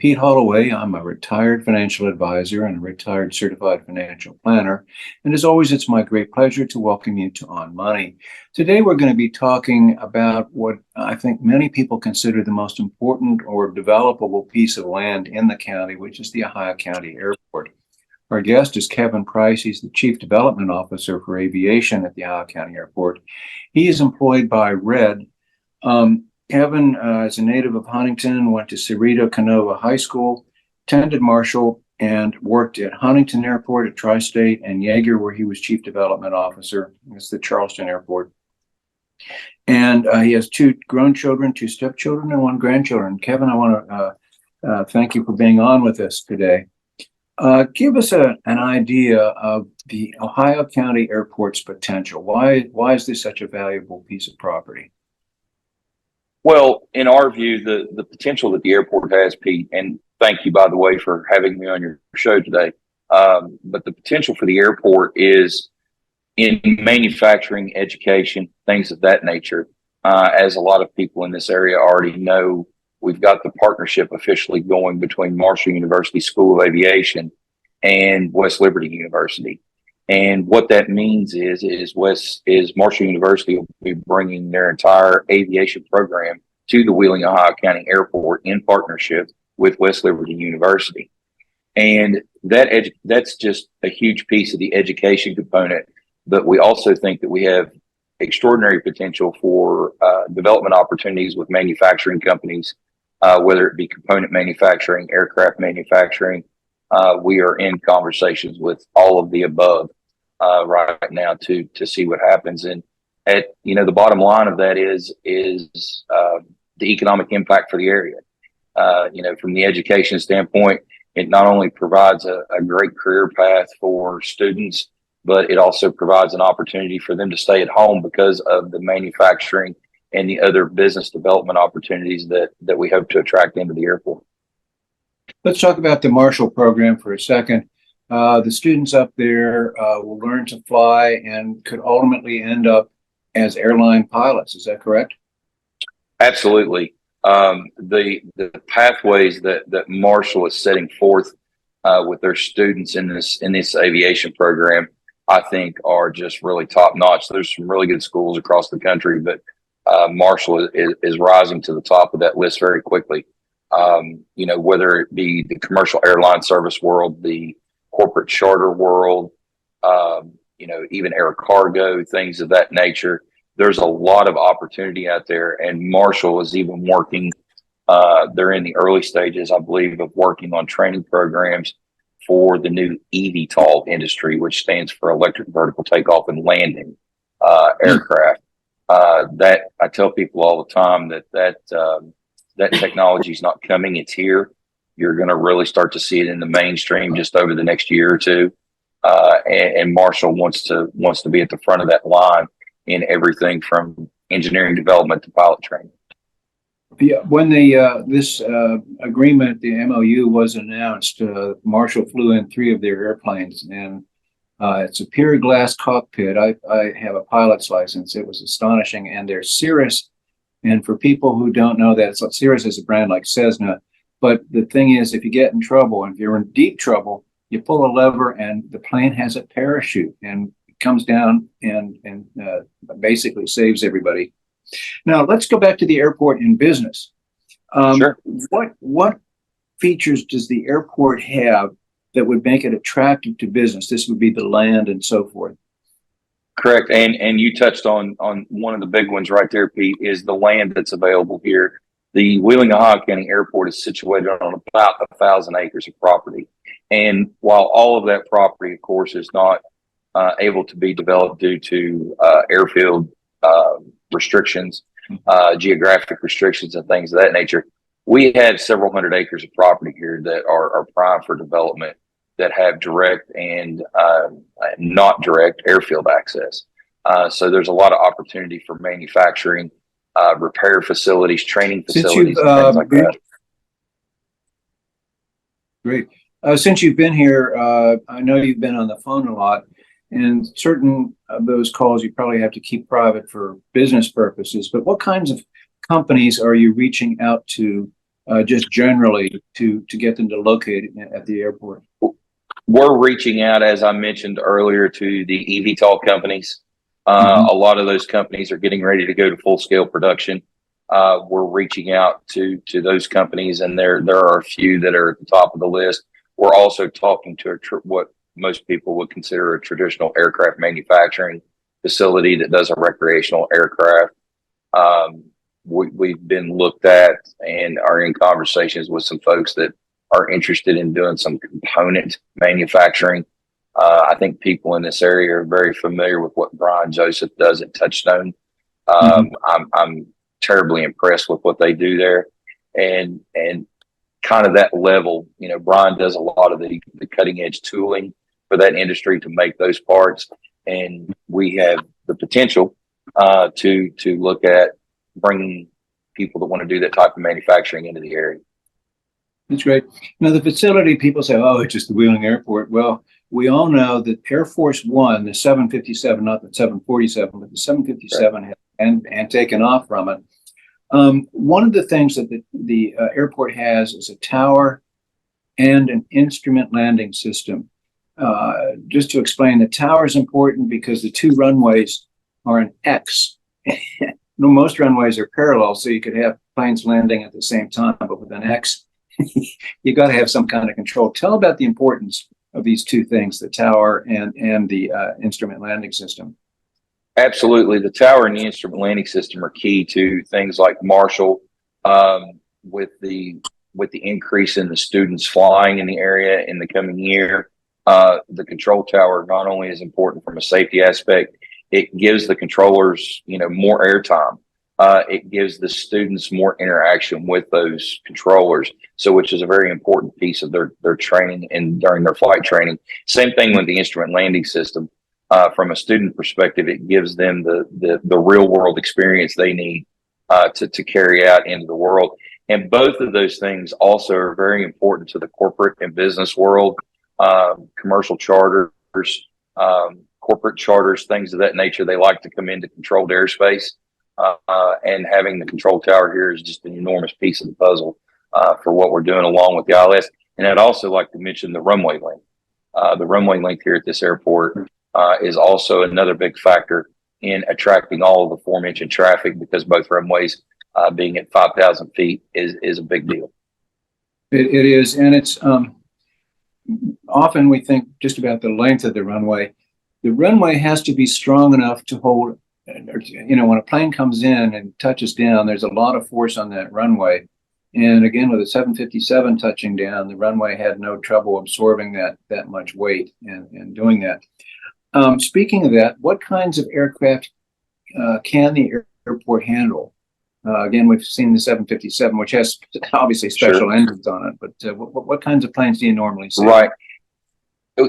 Pete Holloway. I'm a retired financial advisor and a retired certified financial planner. And as always, it's my great pleasure to welcome you to On Money. Today, we're going to be talking about what I think many people consider the most important or developable piece of land in the county, which is the Ohio County Airport. Our guest is Kevin Price. He's the Chief Development Officer for Aviation at the Ohio County Airport. He is employed by RED. Kevin is a native of Huntington, went to Cerrito Canova High School, attended Marshall, and worked at Huntington Airport, at Tri-State, and Yeager, where he was Chief Development Officer. It's the Charleston Airport. And he has two grown children, two stepchildren, and one grandchildren. Kevin, I want to thank you for being on with us today. Give us an idea of the Ohio County Airport's potential. Why is this such a valuable piece of property? Well, in our view, the potential that the airport has, Pete, and thank you, by the way, for having me on your show today. But the potential for the airport is in manufacturing, education, things of that nature. As a lot of people in this area already know, we've got the partnership officially going between Marshall University School of Aviation and West Liberty University. And what that means is Marshall University will be bringing their entire aviation program to the Wheeling, Ohio County Airport in partnership with West Liberty University. And that's just a huge piece of the education component. But we also think that we have extraordinary potential for development opportunities with manufacturing companies, whether it be component manufacturing, aircraft manufacturing. We are in conversations with all of the above right now to see what happens. And the bottom line of that is the economic impact for the area. From the education standpoint, it not only provides a great career path for students, but it also provides an opportunity for them to stay at home because of the manufacturing and the other business development opportunities that we hope to attract into the airport. Let's talk about the Marshall program for a second. The students up there will learn to fly and could ultimately end up as airline pilots. Is that correct? Absolutely. The pathways that Marshall is setting forth with their students in this aviation program, I think, are just really top notch. There's some really good schools across the country, but Marshall is rising to the top of that list very quickly. Whether it be the commercial airline service world, the corporate charter world, even air cargo, things of that nature. There's a lot of opportunity out there, and Marshall is even working. They're in the early stages, I believe, of working on training programs for the new eVTOL industry, which stands for electric vertical takeoff and landing aircraft. That I tell people all the time that technology is not coming; it's here. You're going to really start to see it in the mainstream just over the next year or two. And Marshall wants to be at the front of that line in everything from engineering development to pilot training. Yeah, when this agreement, the MOU, was announced, Marshall flew in 3 of their airplanes, and it's a pure glass cockpit. I have a pilot's license. It was astonishing, and they're Cirrus. And for people who don't know that, Cirrus is a brand like Cessna. But the thing is, if you get in trouble, and if you're in deep trouble, you pull a lever and the plane has a parachute and it comes down and basically saves everybody. Now, let's go back to the airport in business. Sure. What features does the airport have that would make it attractive to business? This would be the land and so forth. Correct. And you touched on one of the big ones right there, Pete, is the land that's available here. The Wheeling, Ohio County Airport is situated on about 1,000 acres of property. And while all of that property, of course, is not able to be developed due to airfield restrictions, geographic restrictions, and things of that nature, we have several hundred acres of property here that are prime for development that have direct and not direct airfield access. So there's a lot of opportunity for manufacturing, repair facilities, training facilities, and things like that. Great. Since you've been here, I know you've been on the phone a lot, and certain of those calls you probably have to keep private for business purposes. But what kinds of companies are you reaching out to just generally to get them to locate at the airport? We're reaching out, as I mentioned earlier, to the eVTOL companies. Mhm. A lot of those companies are getting ready to go to full scale production. We're reaching out to those companies, and there are a few that are at the top of the list. We're also talking to what most people would consider a traditional aircraft manufacturing facility that does a recreational aircraft. We've been looked at and are in conversations with some folks that are interested in doing some component manufacturing. I think people in this area are very familiar with what Brian Joseph does at Touchstone. Mhm. I'm terribly impressed with what they do there, and kind of that level. Brian does a lot of the cutting edge tooling for that industry to make those parts, and we have the potential to look at bringing people that want to do that type of manufacturing into the area. That's great. Now, the facility, people say, oh, it's just the Wheeling Airport. Well, we all know that Air Force One, the 757, not the 747, but the 757 Right. and taken off from it. One of the things that the airport has is a tower and an instrument landing system. Just to explain, the tower is important because the two runways are an X. No, most runways are parallel, so you could have planes landing at the same time, but with an X, you got to have some kind of control. Tell about the importance of these two things, the tower and the instrument landing system. Absolutely. The tower and the instrument landing system are key to things like Marshall, with the increase in the students flying in the area in the coming year. The control tower not only is important from a safety aspect, it gives the controllers, more airtime. It gives the students more interaction with those controllers, so which is a very important piece of their training and during their flight training. Same thing with the instrument landing system. From a student perspective, it gives them the real world experience they need to carry out into the world. And both of those things also are very important to the corporate and business world, commercial charters, corporate charters, things of that nature. They like to come into controlled airspace, and having the control tower here is just an enormous piece of the puzzle for what we're doing along with the ILS. And I'd also like to mention the runway length. The runway length here at this airport is also another big factor in attracting all of the aforementioned traffic, because both runways being at 5,000 feet is a big deal. It is, and it's often we think just about the length of the runway. The runway has to be strong enough to hold, when a plane comes in and touches down, there's a lot of force on that runway. And again, with a 757 touching down, the runway had no trouble absorbing that much weight and doing that. Speaking of that, what kinds of aircraft can the airport handle? Again, we've seen the 757, which has obviously special engines on it, but what kinds of planes do you normally see? Right.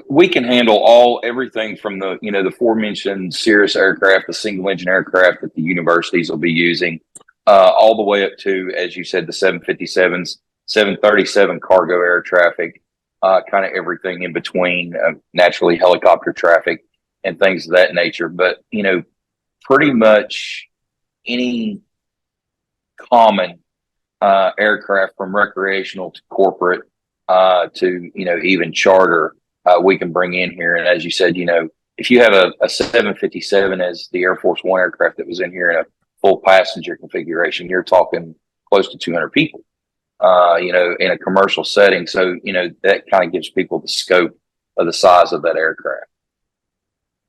We can handle everything from the aforementioned Cirrus aircraft, the single engine aircraft that the universities will be using, all the way up to, as you said, the 757s, 737 cargo air traffic, kind of everything in between, naturally helicopter traffic and things of that nature. But, pretty much any common aircraft, from recreational to corporate, to even charter, we can bring in here. And as you said, if you have a 757 as the Air Force One aircraft that was in here in a full passenger configuration, you're talking close to 200 people, in a commercial setting. So that kind of gives people the scope of the size of that aircraft.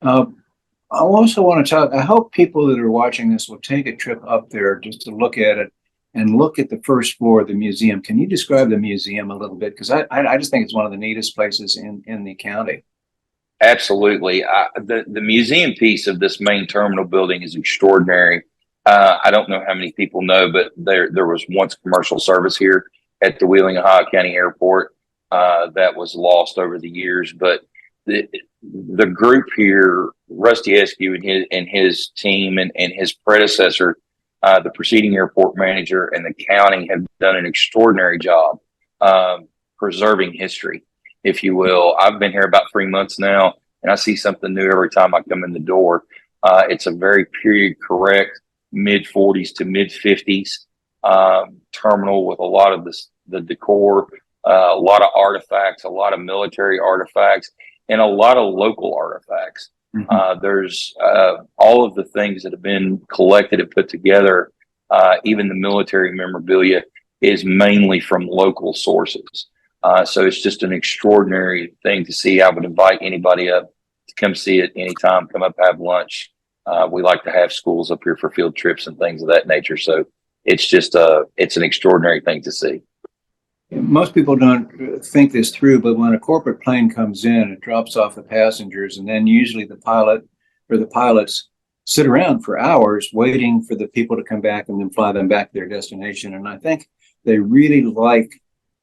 I also want to talk, I hope people that are watching this will take a trip up there just to look at it and look at the first floor of the museum. Can you describe the museum a little bit? Because I just think it's one of the neatest places in the county. Absolutely. The museum piece of this main terminal building is extraordinary. I don't know how many people know, but there was once commercial service here at the Wheeling, Ohio County Airport, that was lost over the years. But the group here, Rusty Eskew and his team and his predecessor, the preceding airport manager, and the county have done an extraordinary job preserving history, if you will. I've been here about 3 months now, and I see something new every time I come in the door. It's a very period correct, mid 40s to mid 50s terminal with a lot of the decor, a lot of artifacts, a lot of military artifacts, and a lot of local artifacts. There's all of the things that have been collected and put together, even the military memorabilia is mainly from local sources. So it's just an extraordinary thing to see. I would invite anybody up to come see it anytime, come up, have lunch. We like to have schools up here for field trips and things of that nature. So it's just it's an extraordinary thing to see. Most people don't think this through, but when a corporate plane comes in, it drops off the passengers, and then usually the pilot or the pilots sit around for hours waiting for the people to come back and then fly them back to their destination. And I think they really like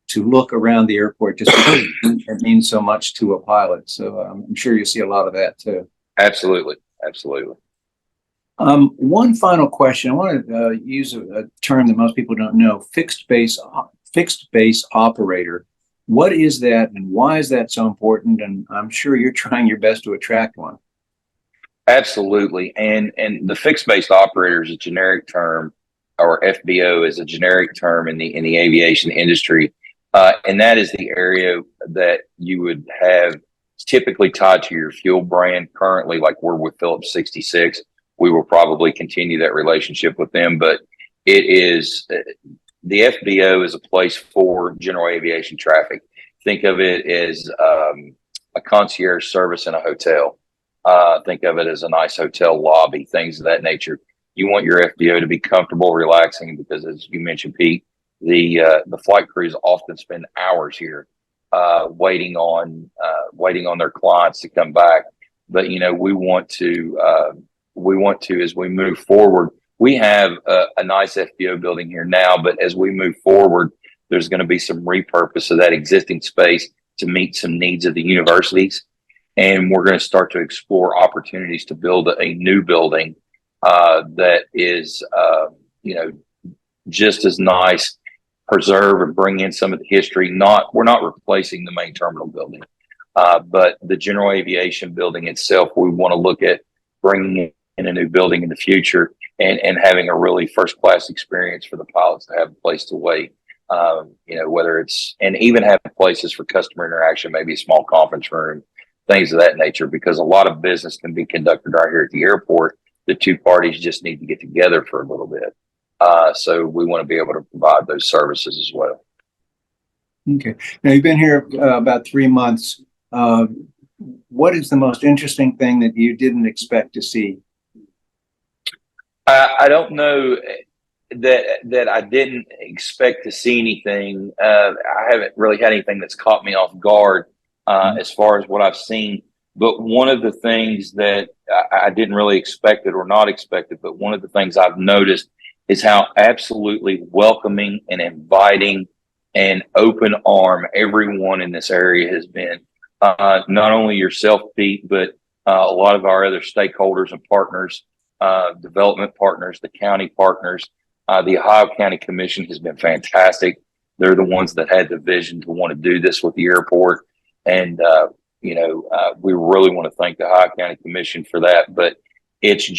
to look around the airport just because it means so much to a pilot. So I'm sure you see a lot of that too. Absolutely. Absolutely. One final question. I want to use a term that most people don't know, fixed base operator. What is that and why is that so important? And I'm sure you're trying your best to attract one. Absolutely. And the fixed base operator is a generic term, or FBO is a generic term in the aviation industry. And that is the area that you would have typically tied to your fuel brand. Currently, like we're with Phillips 66, we will probably continue that relationship with them, but it is the FBO is a place for general aviation traffic. Think of it as a concierge service in a hotel. Think of it as a nice hotel lobby, things of that nature. You want your FBO to be comfortable, relaxing, because as you mentioned, Pete, the flight crews often spend hours here waiting on their clients to come back. But we want to as we move forward. We have a nice FBO building here now, but as we move forward, there's going to be some repurpose of that existing space to meet some needs of the universities. And we're going to start to explore opportunities to build a new building that is, just as nice, preserve and bring in some of the history. We're not replacing the main terminal building, but the general aviation building itself, we want to look at bringing in a new building in the future and having a really first class experience for the pilots to have a place to wait. Whether it's, and even have places for customer interaction, maybe a small conference room, things of that nature, because a lot of business can be conducted right here at the airport. The two parties just need to get together for a little bit. So we want to be able to provide those services as well. Okay. Now you've been here about 3 months. What is the most interesting thing that you didn't expect to see? I don't know that I didn't expect to see anything. I haven't really had anything that's caught me off guard as far as what I've seen. But one of the things that I didn't really expect it or not expect it, but one of the things I've noticed is how absolutely welcoming and inviting and open arm everyone in this area has been. Not only yourself, Pete, but a lot of our other stakeholders and partners, development partners, the county partners. The Ohio County Commission has been fantastic. They're the ones that had the vision to want to do this with the airport. And, we really want to thank the Ohio County Commission for that. But it's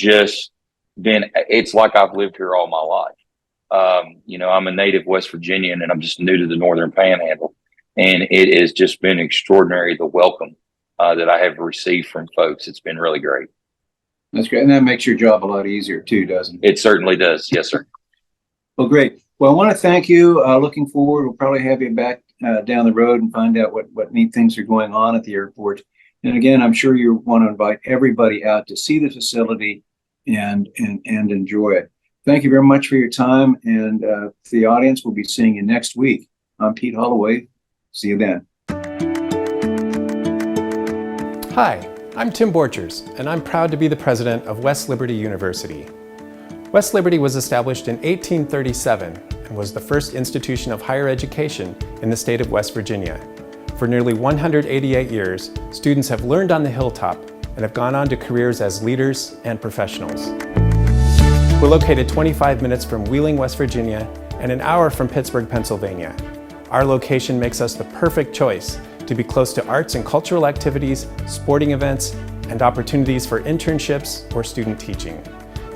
like I've lived here all my life. I'm a native West Virginian and I'm just new to the Northern Panhandle. And it has just been extraordinary, the welcome that I have received from folks. It's been really great. That's great. And that makes your job a lot easier too, doesn't it? It certainly does. Yes, sir. Well, great. Well, I want to thank you. Looking forward, we'll probably have you back down the road and find out what neat things are going on at the airport. And again, I'm sure you want to invite everybody out to see the facility and enjoy it. Thank you very much for your time. And the audience will be seeing you next week. I'm Pete Holloway. See you then. Hi, I'm Tim Borchers, and I'm proud to be the president of West Liberty University. West Liberty was established in 1837 and was the first institution of higher education in the state of West Virginia. For nearly 188 years, students have learned on the hilltop and have gone on to careers as leaders and professionals. We're located 25 minutes from Wheeling, West Virginia, and an hour from Pittsburgh, Pennsylvania. Our location makes us the perfect choice to be close to arts and cultural activities, sporting events, and opportunities for internships or student teaching.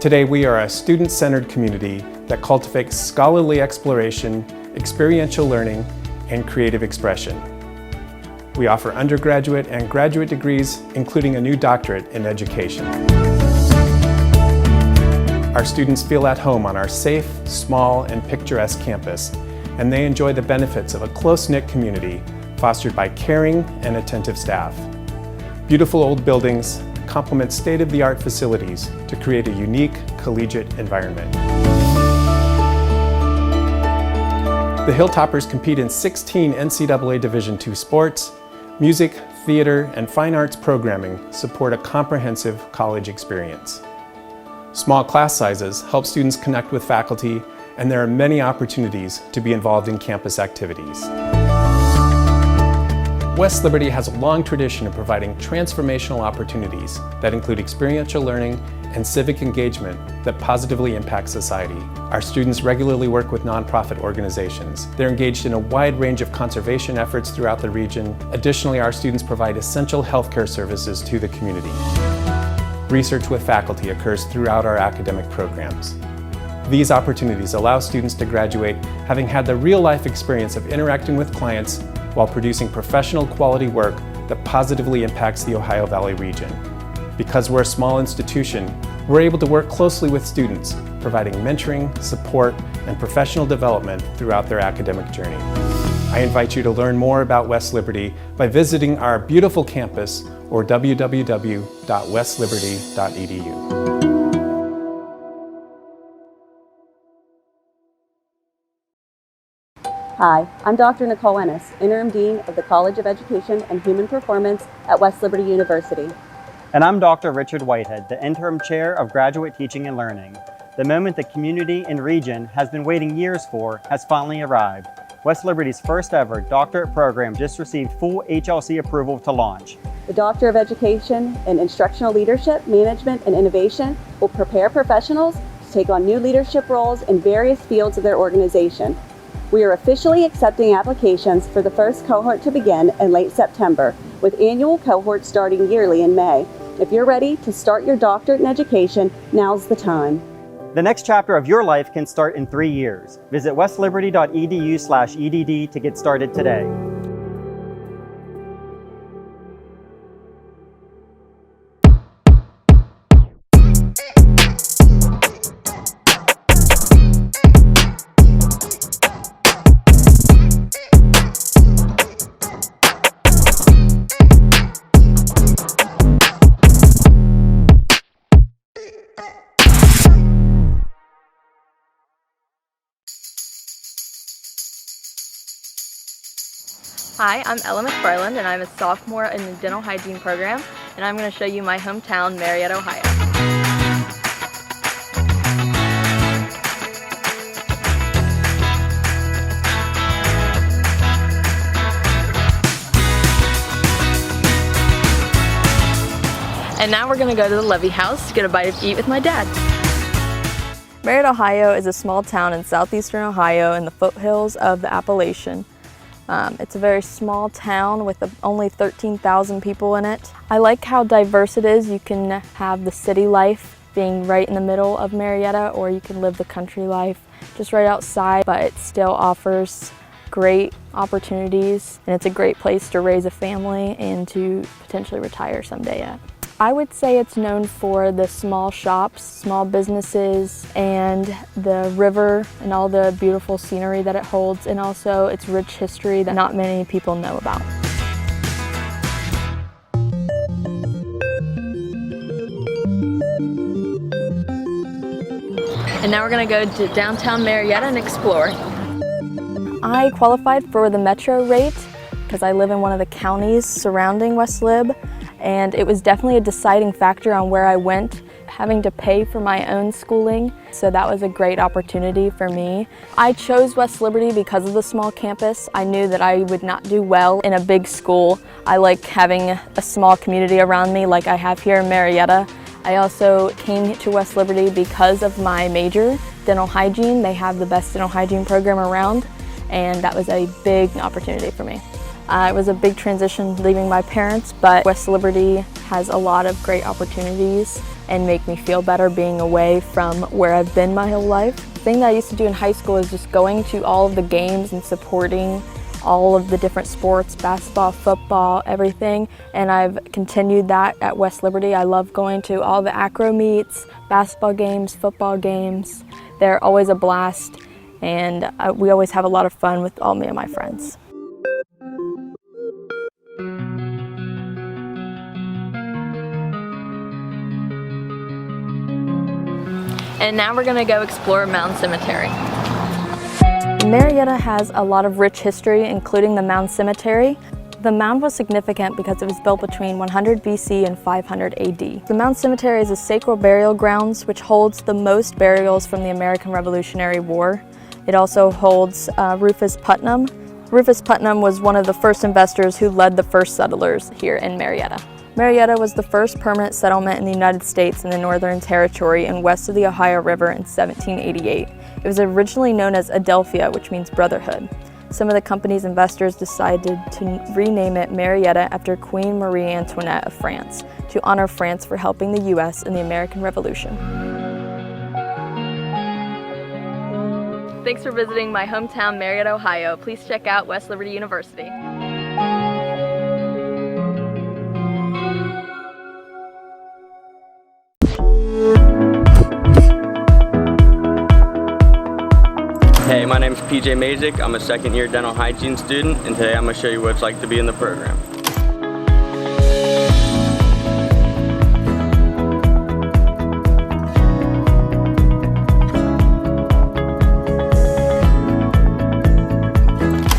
Today, we are a student-centered community that cultivates scholarly exploration, experiential learning, and creative expression. We offer undergraduate and graduate degrees, including a new doctorate in education. Our students feel at home on our safe, small, and picturesque campus, and they enjoy the benefits of a close-knit community fostered by caring and attentive staff. Beautiful old buildings complement state-of-the-art facilities to create a unique collegiate environment. The Hilltoppers compete in 16 NCAA Division II sports. Music, theater, and fine arts programming support a comprehensive college experience. Small class sizes help students connect with faculty, and there are many opportunities to be involved in campus activities. West Liberty has a long tradition of providing transformational opportunities that include experiential learning and civic engagement that positively impact society. Our students regularly work with nonprofit organizations. They're engaged in a wide range of conservation efforts throughout the region. Additionally, our students provide essential healthcare services to the community. Research with faculty occurs throughout our academic programs. These opportunities allow students to graduate having had the real-life experience of interacting with clients while producing professional quality work that positively impacts the Ohio Valley region. Because we're a small institution, we're able to work closely with students, providing mentoring, support, and professional development throughout their academic journey. I invite you to learn more about West Liberty by visiting our beautiful campus or www.westliberty.edu. Hi, I'm Dr. Nicole Ennis, Interim Dean of the College of Education and Human Performance at West Liberty University. And I'm Dr. Richard Whitehead, the Interim Chair of Graduate Teaching and Learning. The moment the community and region has been waiting years for has finally arrived. West Liberty's first ever doctorate program just received full HLC approval to launch. The Doctor of Education in Instructional Leadership, Management, and Innovation will prepare professionals to take on new leadership roles in various fields of their organization. We are officially accepting applications for the first cohort to begin in late September, with annual cohorts starting yearly in May. If you're ready to start your doctorate in education, now's the time. The next chapter of your life can start in 3 years. Visit westliberty.edu/EDD to get started today. Hi, I'm Ella McFarland, and I'm a sophomore in the dental hygiene program, and I'm going to show you my hometown, Marietta, Ohio. And now we're going to go to the Levy House to get a bite to eat with my dad. Marietta, Ohio is a small town in southeastern Ohio in the foothills of the Appalachian. It's a very small town with only 13,000 people in it. I like how diverse it is. You can have the city life being right in the middle of Marietta, or you can live the country life just right outside, but it still offers great opportunities, and it's a great place to raise a family and to potentially retire someday at. I would say it's known for the small shops, small businesses, and the river and all the beautiful scenery that it holds, and also its rich history that not many people know about. And now we're going to go to downtown Marietta and explore. I qualified for the Metro rate because I live in one of the counties surrounding West Lib. And it was definitely a deciding factor on where I went, having to pay for my own schooling, so that was a great opportunity for me. I chose West Liberty because of the small campus. I knew that I would not do well in a big school. I like having a small community around me like I have here in Marietta. I also came to West Liberty because of my major, dental hygiene. They have the best dental hygiene program around, and that was a big opportunity for me. It was a big transition leaving my parents, but West Liberty has a lot of great opportunities and make me feel better being away from where I've been my whole life. thing that I used to do in high school is just going to all of the games and supporting all of the different sports, basketball, football, everything. And I've continued that at West Liberty. I love going to all the acro meets, basketball games, football games. They're always a blast, and we always have a lot of fun with all me and my friends. And now we're gonna go explore Mound Cemetery. Marietta has a lot of rich history, including the Mound Cemetery. The mound was significant because it was built between 100 BC and 500 AD. The Mound Cemetery is a sacred burial grounds which holds the most burials from the American Revolutionary War. It also holds Rufus Putnam. Rufus Putnam was one of the first investors who led the first settlers here in Marietta. Marietta was the first permanent settlement in the United States in the Northern Territory and west of the Ohio River in 1788. It was originally known as Adelphia, which means brotherhood. Some of the company's investors decided to rename it Marietta after Queen Marie Antoinette of France, to honor France for helping the U.S. in the American Revolution. Thanks for visiting my hometown, Marietta, Ohio. Please check out West Liberty University. Hey, my name is PJ Mazik. I'm a second-year dental hygiene student, and today I'm going to show you what it's like to be in the program.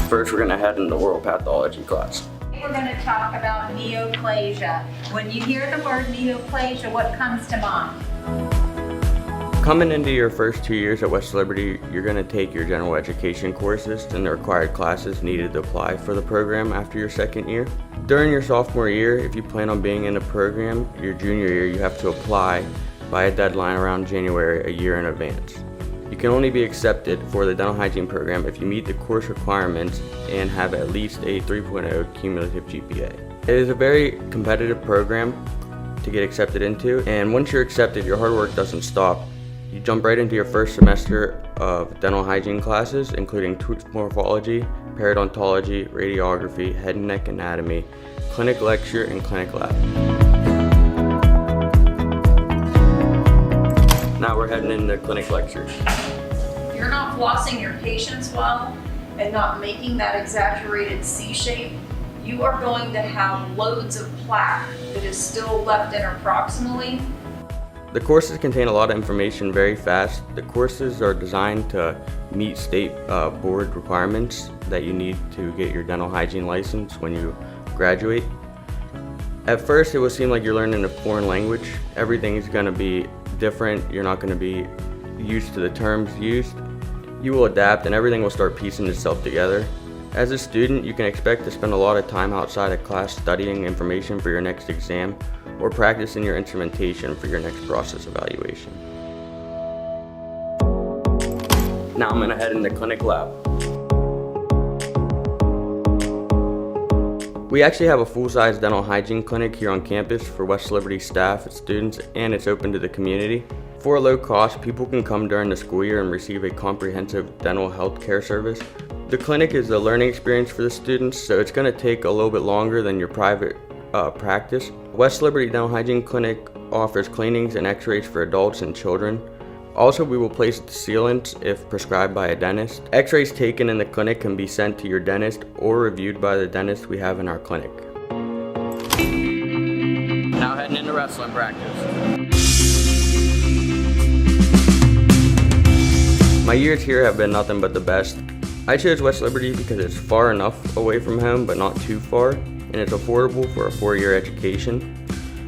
First, we're going to head into oral pathology class. We're going to talk about neoplasia. When you hear the word neoplasia, what comes to mind? Coming into your first 2 years at West Liberty, you're going to take your general education courses and the required classes needed to apply for the program after your second year. During your sophomore year, if you plan on being in the program, your junior year, you have to apply by a deadline around January, a year in advance. You can only be accepted for the dental hygiene program if you meet the course requirements and have at least a 3.0 cumulative GPA. It is a very competitive program to get accepted into, and once you're accepted, your hard work doesn't stop. You jump right into your first semester of dental hygiene classes, including tooth morphology, periodontology, radiography, head and neck anatomy, clinic lecture, and clinic lab. Now we're heading into clinic lectures. If you're not flossing your patients well and not making that exaggerated C shape, you are going to have loads of plaque that is still left interproximally. The courses contain a lot of information very fast. The courses are designed to meet state board requirements that you need to get your dental hygiene license when you graduate. At first, it will seem like you're learning a foreign language. Everything is going to be different. You're not going to be used to the terms used. You will adapt and everything will start piecing itself together. As a student, you can expect to spend a lot of time outside of class studying information for your next exam or practicing your instrumentation for your next process evaluation. Now I'm going to head into clinic lab. We actually have a full-size dental hygiene clinic here on campus for West Liberty staff and students, and it's open to the community. For a low cost, people can come during the school year and receive a comprehensive dental health care service. The clinic is a learning experience for the students, so it's going to take a little bit longer than your private practice. West Liberty Dental Hygiene Clinic offers cleanings and x-rays for adults and children. Also, we will place sealants if prescribed by a dentist. X-rays taken in the clinic can be sent to your dentist or reviewed by the dentist we have in our clinic. Now heading into wrestling practice. My years here have been nothing but the best. I chose West Liberty because it's far enough away from home but not too far, and it's affordable for a 4-year education.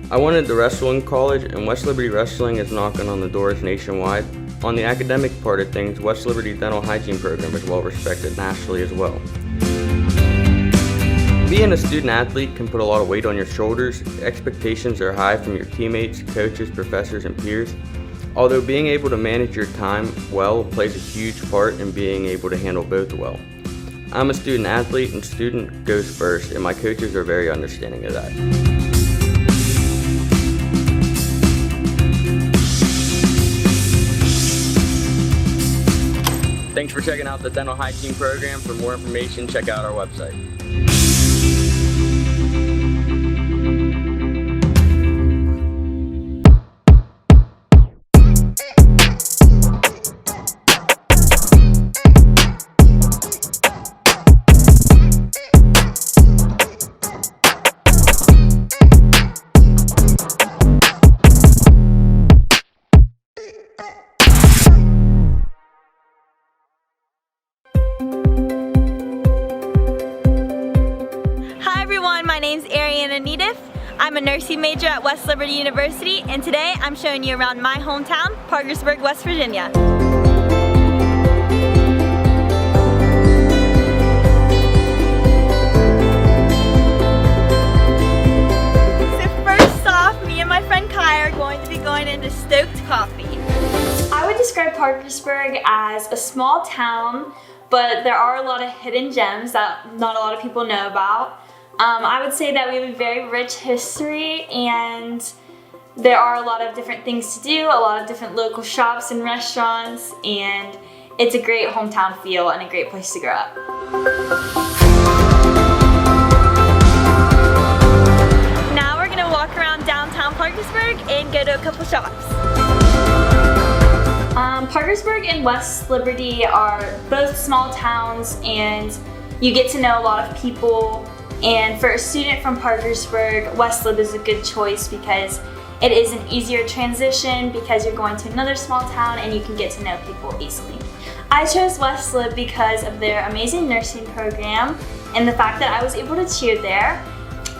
I wanted to wrestle in college, and West Liberty Wrestling is knocking on the doors nationwide. On the academic part of things, West Liberty Dental Hygiene Program is well respected nationally as well. Being a student athlete can put a lot of weight on your shoulders. Expectations are high from your teammates, coaches, professors, and peers. Although being able to manage your time well plays a huge part in being able to handle both well. I'm a student athlete and student goes first, and my coaches are very understanding of that. Thanks for checking out the dental hygiene program. For more information, check out our website. My name's Ariana Needif. I'm a nursing major at West Liberty University, and today I'm showing you around my hometown, Parkersburg, West Virginia. So first off, me and my friend Kai are going to be going into Stoked Coffee. I would describe Parkersburg as a small town, but there are a lot of hidden gems that not a lot of people know about. I would say that we have a very rich history, and there are a lot of different things to do, a lot of different local shops and restaurants, and it's a great hometown feel and a great place to grow up. Now we're going to walk around downtown Parkersburg and go to a couple shops. Parkersburg and West Liberty are both small towns, and you get to know a lot of people. And for a student from Parkersburg, West Lib is a good choice because it is an easier transition because you're going to another small town and you can get to know people easily. I chose West Lib because of their amazing nursing program and the fact that I was able to cheer there.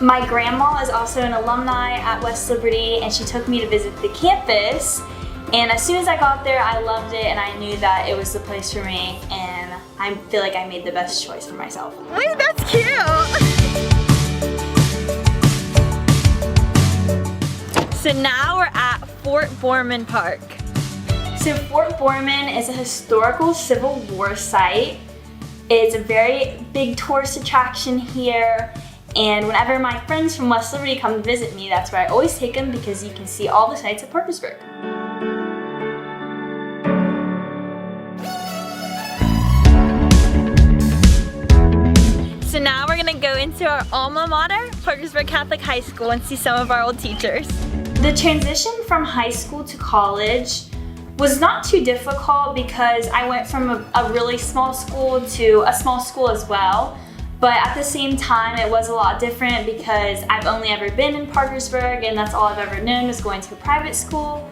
My grandma is also an alumni at West Liberty, and she took me to visit the campus. And as soon as I got there, I loved it, and I knew that it was the place for me, and I feel like I made the best choice for myself. Wait, that's cute! So now we're at Fort Borman Park. So Fort Borman is a historical Civil War site. It's a very big tourist attraction here, and whenever my friends from West Liberty come to visit me, that's where I always take them because you can see all the sights of Parkersburg. So now we're gonna go into our alma mater, Parkersburg Catholic High School, and see some of our old teachers. The transition from high school to college was not too difficult because I went from a really small school to a small school as well. But at the same time, it was a lot different because I've only ever been in Parkersburg, and that's all I've ever known was going to a private school.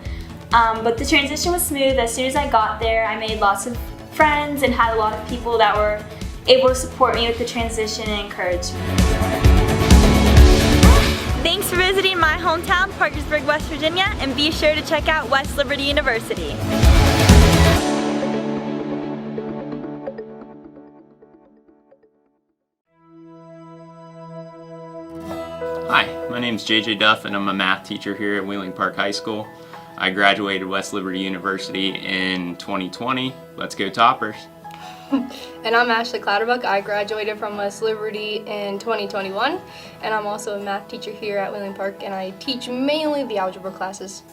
But the transition was smooth. As soon as I got there, I made lots of friends and had a lot of people that were able to support me with the transition and encourage me. Thanks for visiting my hometown, Parkersburg, West Virginia, and be sure to check out West Liberty University. Hi, my name is JJ Duff, and I'm a math teacher here at Wheeling Park High School. I graduated West Liberty University in 2020. Let's go Toppers! And I'm Ashley Clatterbuck. I graduated from West Liberty in 2021, and I'm also a math teacher here at Wheeling Park, and I teach mainly the algebra classes.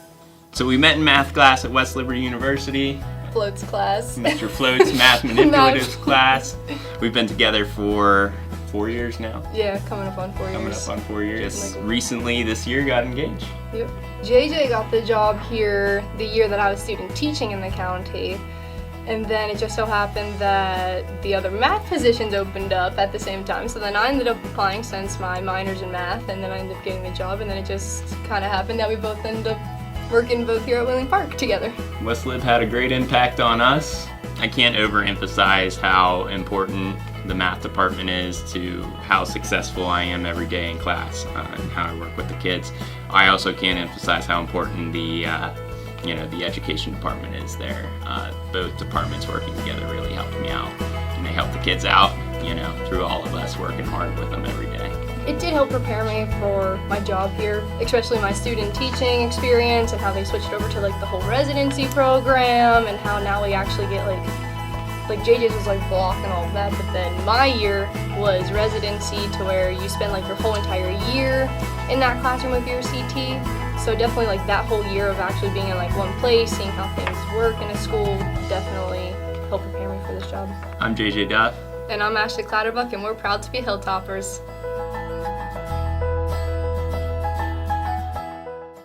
So we met in math class at West Liberty University. Floats class. Mr. Floats math manipulatives class. We've been together for 4 years now. Yeah, coming up on 4 years. Coming up on 4 years. Just recently this year got engaged. Yep. JJ got the job here the year that I was student teaching in the county. And then it just so happened that the other math positions opened up at the same time. So then I ended up applying since my minor's in math, and then I ended up getting the job, and then it just kind of happened that we both ended up working both here at Wheeling Park together. West Lib had a great impact on us. I can't overemphasize how important the math department is to how successful I am every day in class and how I work with the kids. I also can't emphasize how important the education department is there. Both departments working together really helped me out, and they helped the kids out, through all of us working hard with them every day. It did help prepare me for my job here, especially my student teaching experience and how they switched over to the whole residency program, and how now we actually get like JJ's was block and all of that, but then my year was residency to where you spend your whole entire year in that classroom with your CT. So definitely that whole year of actually being in one place, seeing how things work in a school, definitely helped prepare me for this job. I'm JJ Duff. And I'm Ashley Clatterbuck, and we're proud to be Hilltoppers.